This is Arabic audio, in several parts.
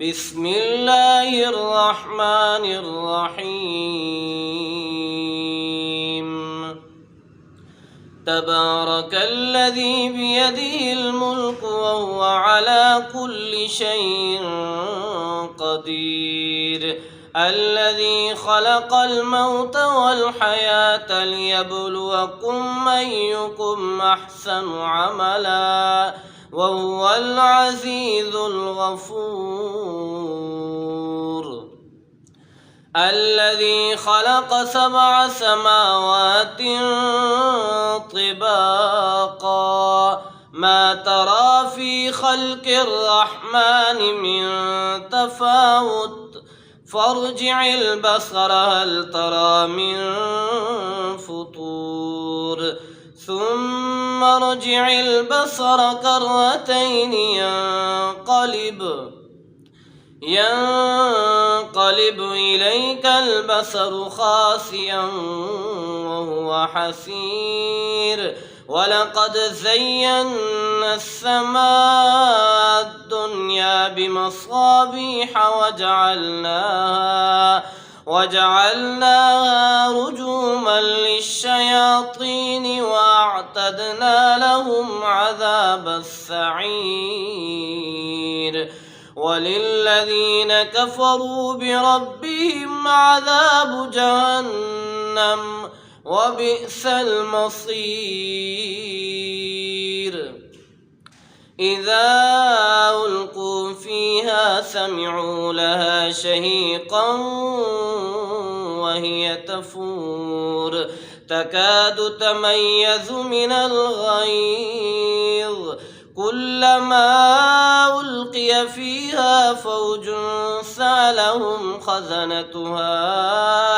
بسم الله الرحمن الرحيم. تبارك الذي بيده الملك وهو على كل شيء قدير. الذي خلق الموت والحياة ليبلوكم أيكم أحسن عملا وهو العزيز الغفور. الذي خلق 7 سماوات طباقا ما ترى في خلق الرحمن من تفاوت فارجع البصر هل ترى من فطور ثم ارجع البصر كرتين ينقلب إليك البصر خاسئا وهو حسير. ولقد زينا السماء الدنيا بمصابيح وجعلناها رجوما للشياطين وأعتدنا لهم عذاب السعير. وللذين كفروا بربهم عذاب جهنم وبئس المصير. إذا ألقوا فيها سمعوا لها شهيقا وهي تفور تكاد تميز من الغيظ كلما ألقي فيها فوج سألهم خزنتها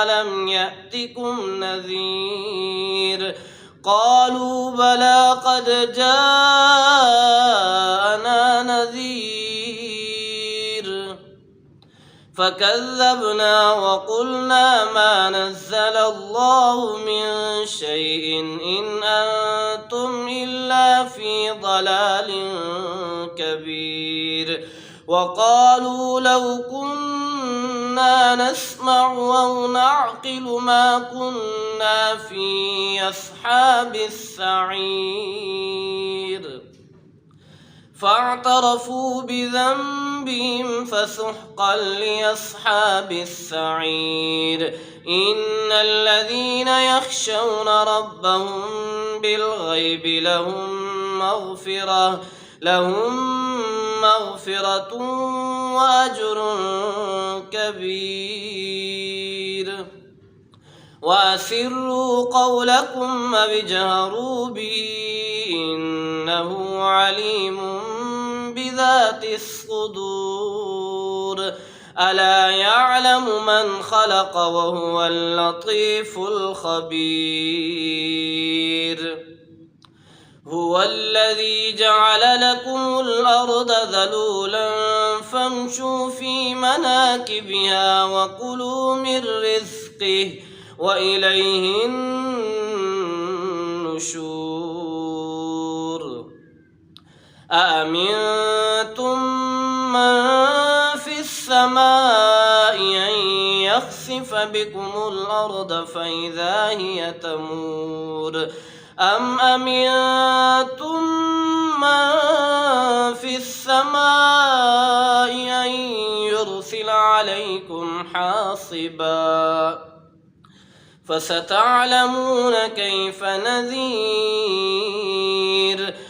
ألم يأتكم نذير قالوا بلى قد جاءنا نذير فكذبنا وقلنا ما نزل الله من شيء إن أنتم إلا في ضلال كبير. وقالوا لو كنا نسمع أو نعقل ما كنا في أصحاب السعير فاعترفوا بذنبهم فسحقا لأصحاب السعير. إن الذين يخشون ربهم بالغيب لهم مغفرة وأجر كبير. وأسروا قولكم أو اجهروا به إنه عليم بذات الصدور. ألا يعلم من خلق وهو اللطيف الخبير. هو الذي جعل لكم الأرض ذلولا فامشوا في مناكبها وكلوا من رزقه وإليه النشور. أأمنتم من في السماء أن يخسف بكم الأرض فإذا هي تمور أم أمنتم من في السماء أن يرسل عليكم حاصبا فستعلمون كيف نذير.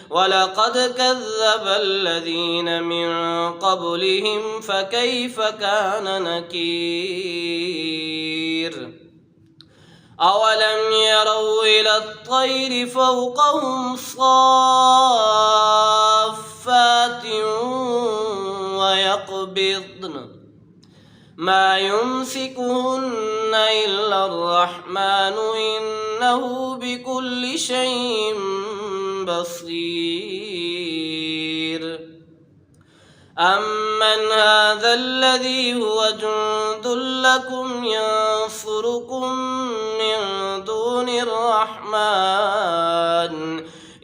ولقد كذب الذين من قبلهم فكيف كان نكير. أولم يروا إلى الطير فوقهم صافات ويقبضن ما يمسكهن إلا الرحمن إنه بكل شيء بصير. أمن هذا الذي هو جند لكم ينصركم من دون الرحمن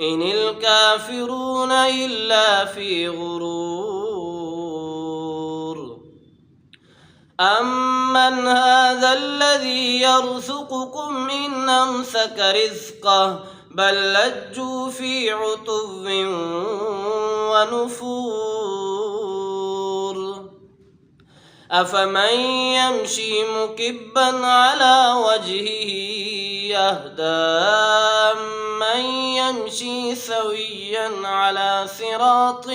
إن الكافرون إلا في غرور. أمن هذا الذي يرزقكم إن أمسك رزقه بل لجوا في عتو ونفور أفمن يمشي مكبا على وجهه يهدى أمن يمشي سويا على صراط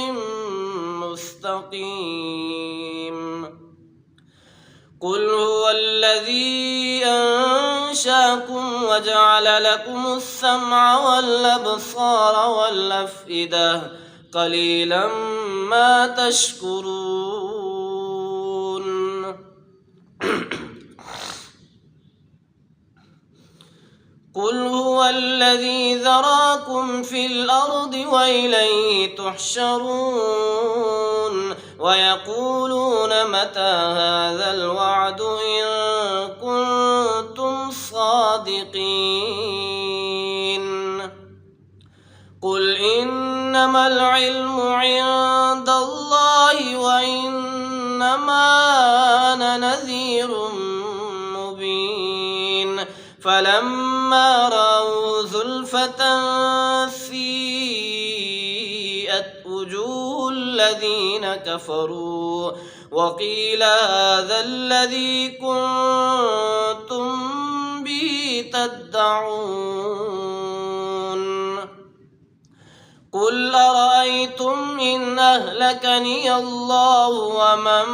مستقيم قل هو الذي أنشاكم وجعل لكم السمع والأبصار والأفئدة قليلا ما تشكرون قل هو الذي ذراكم في الأرض وإليه تحشرون ويقولون متى هذا الوعد إن كنتم صادقين قل إنما العلم عند الله وإنما أنا نذير مبين فلما رأوا زلفة سيئت وجوه الذين كفروا وقيل هذا الذي كنتم به تدعون قل أرأيتم إن أهلكني الله ومن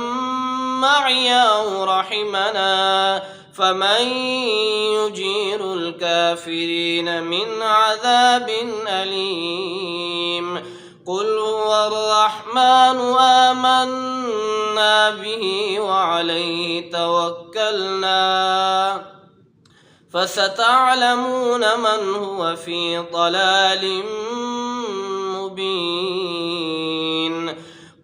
معي أو رحمنا فمن يجير الكافرين من عذاب أليم قل هو الرحمن آمنا به وعليه توكلنا فستعلمون من هو في ضلال مبين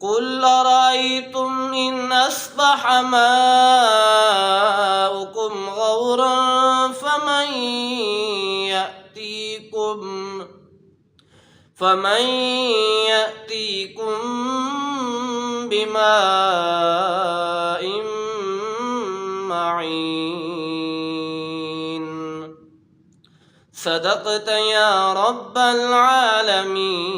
قل أرأيتم إن أصبح ماؤكم غورا فمن يأتيكم بماء معين صدقت يا رب العالمين.